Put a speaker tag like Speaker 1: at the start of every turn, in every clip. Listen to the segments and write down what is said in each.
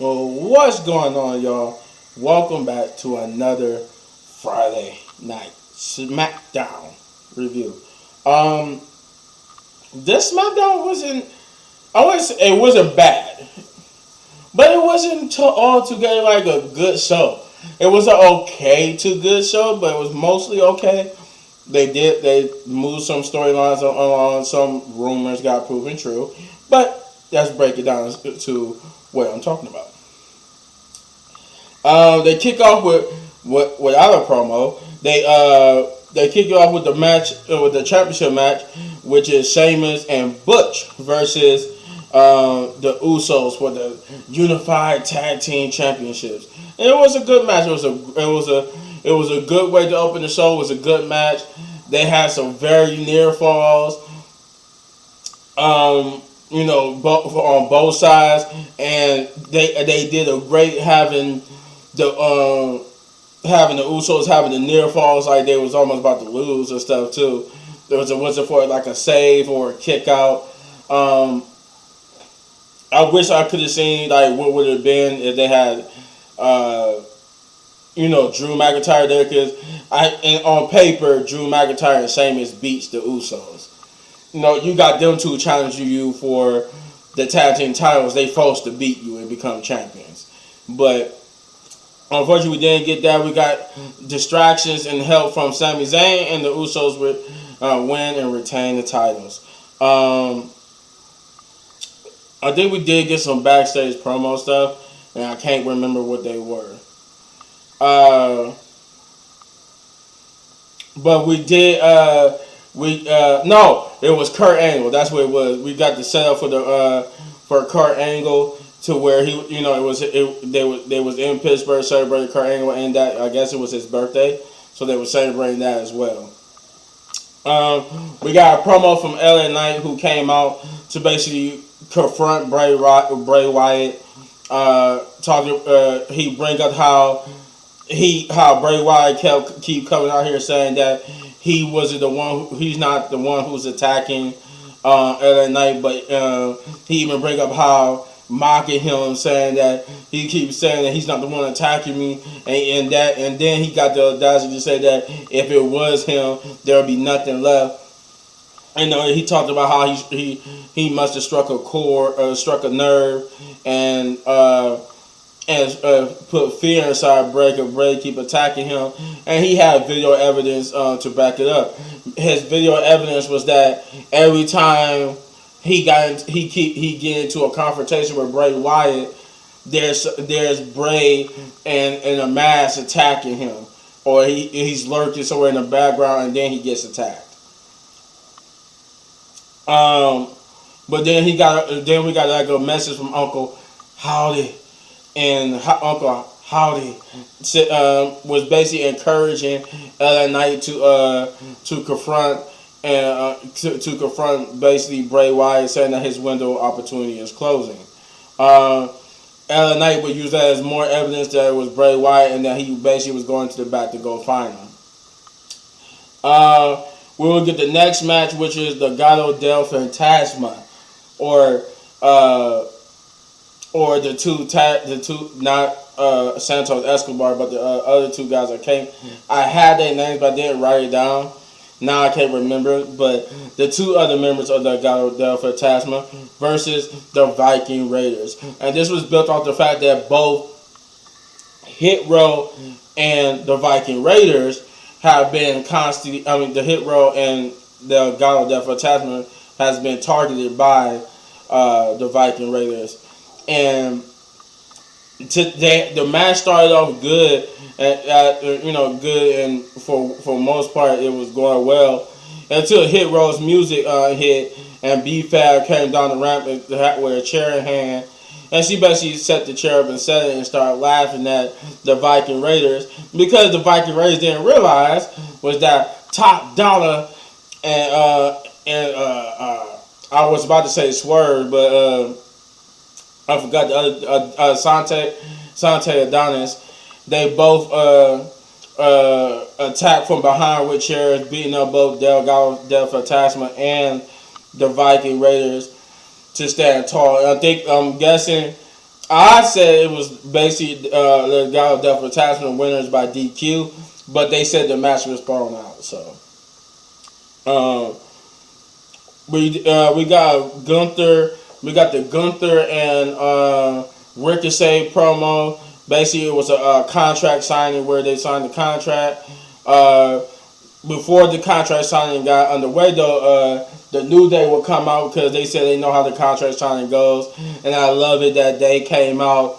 Speaker 1: Well, what's going on, y'all? Welcome back to another Friday night Smackdown review. Um, this Smackdown wasn't. I wouldn't say it wasn't bad, but it wasn't altogether like a good show. It was an okay to good show, but it was mostly okay. They moved some storylines along. Some rumors got proven true, but let's break it down to what I'm talking about. They kick off without a promo. They kick it off with the match with the championship match, which is Sheamus and Butch versus the Usos for the unified tag team championships. And it was a good match. It was a good way to open the show. It was a good match. They had some very near falls. On both sides, and they did a great having the Usos having the near falls like they was almost about to lose and stuff too. There wasn't for like a save or a kick out. I wish I could have seen like what would have been if they had Drew McIntyre there, because on paper Drew McIntyre and Sheamus beats the Usos. You got them two challenging you for the tag team titles. They forced to beat you and become champions. But unfortunately, we didn't get that. We got distractions and help from Sami Zayn, and the Usos would win and retain the titles. I think we did get some backstage promo stuff, and I can't remember what they were. But we did. No, it was Kurt Angle. That's what it was. We got the setup for Kurt Angle to where they was in Pittsburgh celebrating Kurt Angle, and that I guess it was his birthday, so they were celebrating that as well. We got a promo from LA Knight, who came out to basically confront Bray Wyatt. He bring up how Bray Wyatt keep coming out here saying that he's not the one who's attacking LA Knight, but he even bring up how mocking him, saying that he keeps saying that he's not the one attacking me, and then he got the audacity to say that if it was him, there would be nothing left. And he talked about how he must have struck a nerve, and put fear inside Bray, because Bray keep attacking him, and he had video evidence to back it up. His video evidence was that every time he get into a confrontation with Bray Wyatt, there's Bray and a mask attacking him, or he's lurking somewhere in the background, and then he gets attacked. But then we got like a message from Uncle Howdy. And Uncle Howdy was basically encouraging LA Knight to confront to confront basically Bray Wyatt, saying that his window of opportunity is closing. LA Knight would use that as more evidence that it was Bray Wyatt and that he basically was going to the back to go find him. We will get the next match, which is the Gato del Fantasma, or the two not Santos Escobar, but the other two guys. I had their names, but I didn't write it down. Now I can't remember. But the two other members of the Gato del Fantasma versus the Viking Raiders, and this was built off the fact that both Hit Row and the Viking Raiders have been constantly. I mean, the Hit Row and the Gato del Fantasma has been targeted by the Viking Raiders. And the match started off good, good, and for most part it was going well until Hit Row's music hit, and B-Fab came down the ramp with a chair in hand, and she basically set the chair up and set it and started laughing at the Viking Raiders, because the Viking Raiders didn't realize was that Top Dollar and I was about to say Swerve, but I forgot the other Sante Adonis. They both attacked from behind with chairs, beating up both Del Fantasma and the Viking Raiders to stand tall. I'm guessing I said it was basically the guy with Death Attachment winners by DQ, but they said the match was thrown out. So we got Gunther, we got the Gunther and Ricochet promo. Basically, it was a contract signing where they signed the contract. Before the contract signing got underway, though, the New Day will come out because they said they know how the contract signing goes, and I love it that they came out,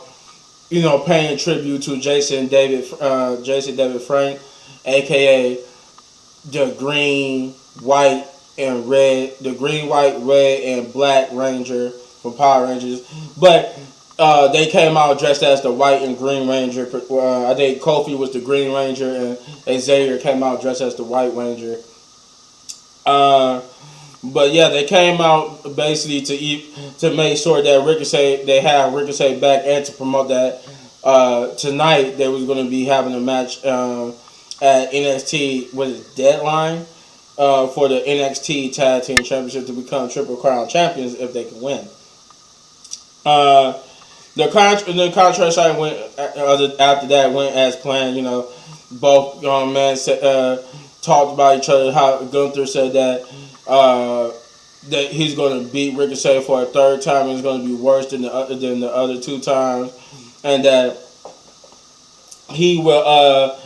Speaker 1: paying tribute to Jason David Frank, aka the green, white, and red, the green, white, red, and black Ranger from Power Rangers, but. They came out dressed as the White and Green Ranger. I think Kofi was the Green Ranger, and Xavier came out dressed as the White Ranger. But yeah, they came out basically to make sure that they had Ricochet back, and to promote that tonight they was going to be having a match at NXT with Deadline for the NXT Tag Team Championship to become Triple Crown champions if they can win. The contract signing went after that went as planned. Both men talked about each other. How Gunther said that he's going to beat Ricochet for a third time, and it's going to be worse than the other two times, and that he will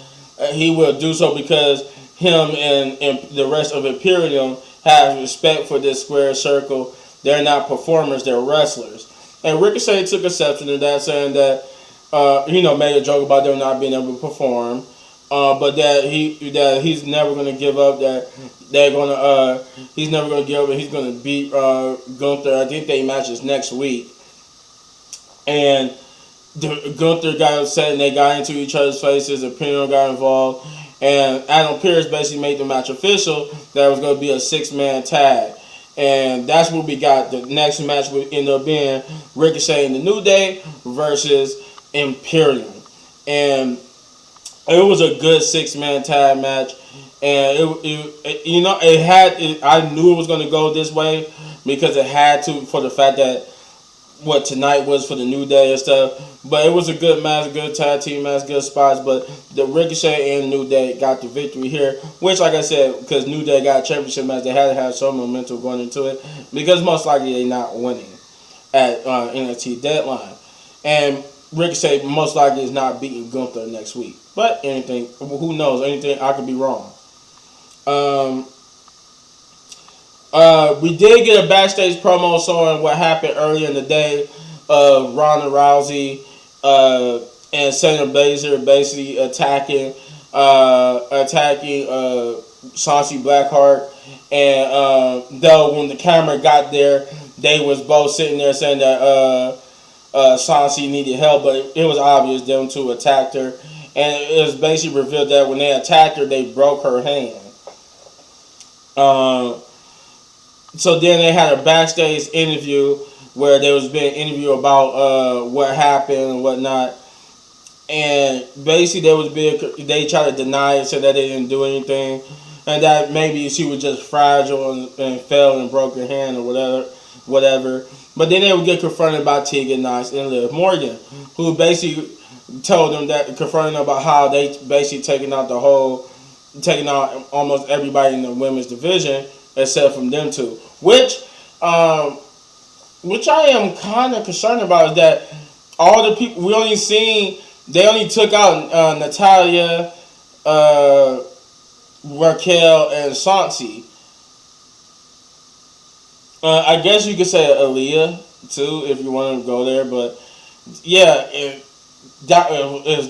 Speaker 1: do so because him and the rest of Imperium have respect for this square circle. They're not performers; they're wrestlers. And Ricochet took exception to that, saying that made a joke about them not being able to perform, but that he's never going to give up. That he's never going to give up, and he's going to beat Gunther. I think they matches next week, and Gunther got upset, and they got into each other's faces. Imperium got involved, and Adam Pearce basically made the match official that it was going to be a 6-man tag. And that's what we got. The next match would end up being Ricochet and the New Day versus Imperium. And it was a good 6-man tag match. And I knew it was going to go this way because it had to, for the fact that what tonight was for the New Day and stuff. But it was a good match, good tag team match, good spots. But the Ricochet and New Day got the victory here, which, like I said, because New Day got a championship match, they had to have some momentum going into it because most likely they're not winning at NXT Deadline. And Ricochet most likely is not beating Gunther next week. But who knows? Anything, I could be wrong. We did get a backstage promo showing what happened earlier in the day of Ronda Rousey and Shayna Baszler basically attacking Shotzi Blackheart. And though when the camera got there, they was both sitting there saying that Shotzi needed help, but it was obvious them two attacked her. And it was basically revealed that when they attacked her, they broke her hand. So then they had a backstage interview where there was being interview about what happened and whatnot. And basically they tried to deny it, said that they didn't do anything. And that maybe she was just fragile and fell and broke her hand or whatever. But then they would get confronted by Tegan Knox and Liv Morgan, who basically told them confronting them about how they basically taking out almost everybody in the women's division except from them two. Which I am kind of concerned about is that all the people they only took out Natalia, Raquel, and Shotzi. I guess you could say Aaliyah too if you want to go there, but yeah, if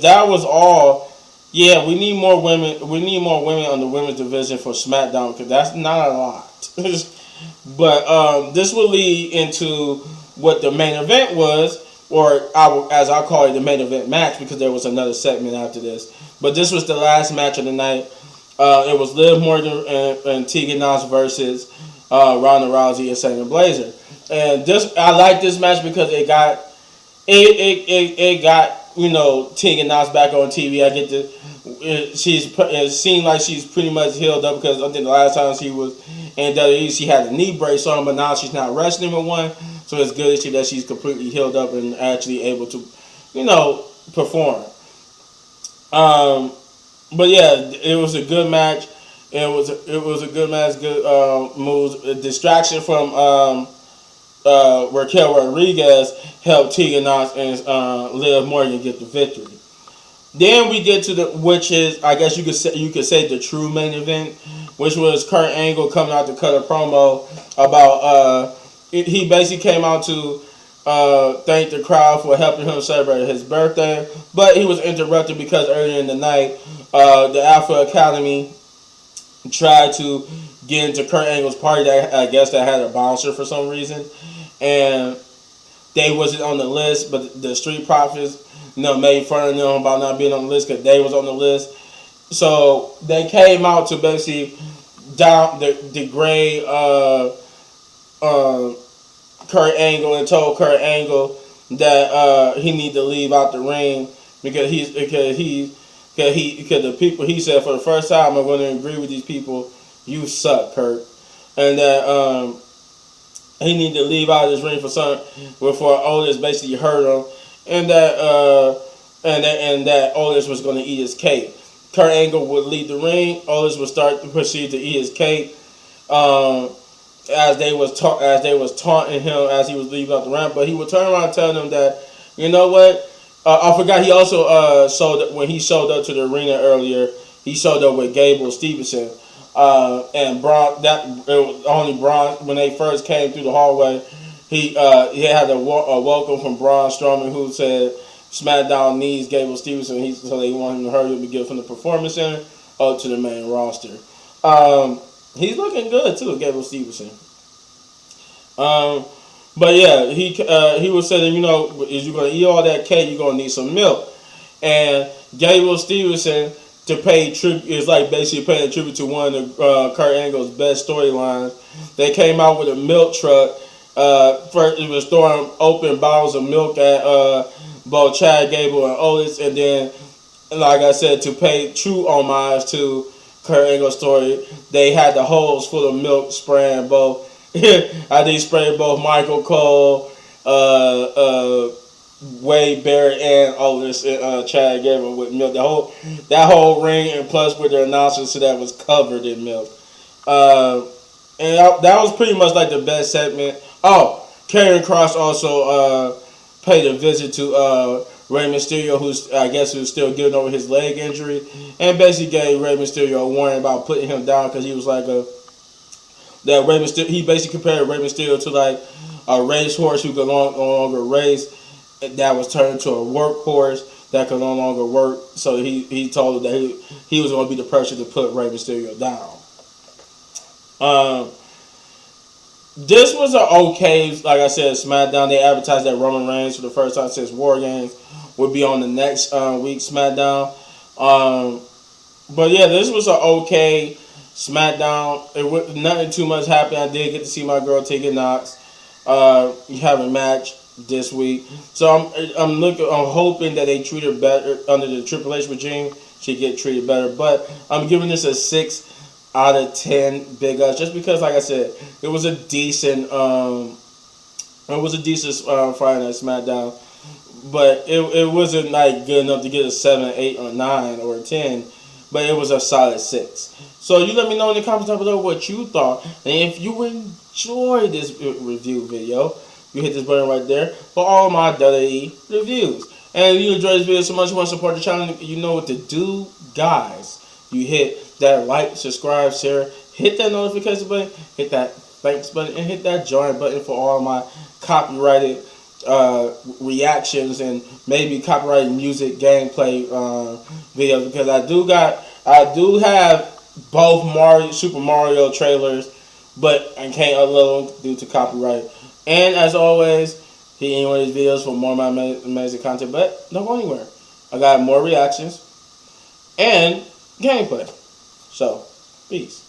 Speaker 1: that was all, yeah, we need more women. We need more women on the women's division for SmackDown because that's not a lot. But this will lead into what the main event was, or as I call it, the main event match, because there was another segment after this. But this was the last match of the night. It was Liv Morgan and Tegan Knox versus Ronda Rousey and Shayna Baszler. And I like this match because it got Tegan Knox back on TV. It seemed like she's pretty much healed up because I think the last time she was in WWE she had a knee brace on, but now she's not wrestling with one. So it's good to see that she's completely healed up and actually able to, perform. Um, but yeah, it was a good match. It was a good match, good moves. A distraction from Raquel Rodriguez helped Tegan Knox and Liv Morgan get the victory. Then we get to which is, I guess you could say the true main event, which was Kurt Angle coming out to cut a promo about he basically came out to thank the crowd for helping him celebrate his birthday, but he was interrupted because earlier in the night the Alpha Academy tried to get into Kurt Angle's party that I guess that had a bouncer for some reason, and they wasn't on the list, but the Street Profits, made fun of them about not being on the list because they was on the list. So they came out to basically degrade Kurt Angle and told Kurt Angle that he need to leave out the ring because the people, he said, for the first time I'm going to agree with these people. You suck, Kurt, and that he need to leave out of this ring before Otis basically hurt him, and that Otis was going to eat his cake. Kurt Angle would leave the ring. Otis would start to proceed to eat his cake. As they was taunting him as he was leaving out the ramp, but he would turn around and tell them that, you know what? I forgot he also when he showed up to the arena earlier, he showed up with Gable Stevenson. And Braun, it was only Braun, when they first came through the hallway, he had a welcome from Braun Strowman, who said SmackDown needs Gable Stevenson, so they want him to hurry up and get from the Performance Center up to the main roster. He's looking good too, Gable Stevenson. But yeah, he was saying, if you're gonna eat all that cake, you're gonna need some milk. And Gable Stevenson, to pay tribute, is like basically paying tribute to one of Kurt Angle's best storylines. They came out with a milk truck. First, it was throwing open bottles of milk at both Chad Gable and Otis, and then, like I said, to pay true homage to Kurt Angle's story, they had the holes full of milk spraying both. I think sprayed both Michael Cole, Wade Barrett, and Otis and Chad Gable with milk. That whole ring, and plus with their announcers, so that was covered in milk. And that was pretty much like the best segment. Oh, Karrion Kross also paid a visit to Rey Mysterio, who's still getting over his leg injury, and basically gave Rey Mysterio a warning about putting him down because he was like he basically compared Rey Mysterio to like a racehorse who could no longer race, that was turned into a workhorse that could no longer work. So he told him that he was going to be the person to put Rey Mysterio down. This was an okay, like I said, SmackDown. They advertised that Roman Reigns, for the first time since War Games, would be on the next week's SmackDown. But yeah, this was an okay SmackDown. Nothing too much happened. I did get to see my girl Tegan Knox have a match this week. So I'm hoping that they treat her better under the Triple H regime. She get treated better. But I'm giving this a 6 out of 10 big ups, just because, like I said, it was a decent Friday Night SmackDown, but it wasn't like good enough to get a 7, 8, or 9, or a 10, but it was a solid 6. So you let me know in the comments down below what you thought, and if you enjoyed this review video, you hit this button right there for all my WWE reviews. And if you enjoyed this video so much, you want to support the channel, you know what to do, guys. You hit that like, subscribe, share, hit that notification button, hit that thanks button, and hit that join button for all my copyrighted reactions and maybe copyrighted music gameplay videos, because I do have both Super Mario trailers, but I can't upload them due to copyright. And as always, hit any one of these videos for more of my amazing content, but don't go anywhere. I got more reactions and gameplay. So, peace.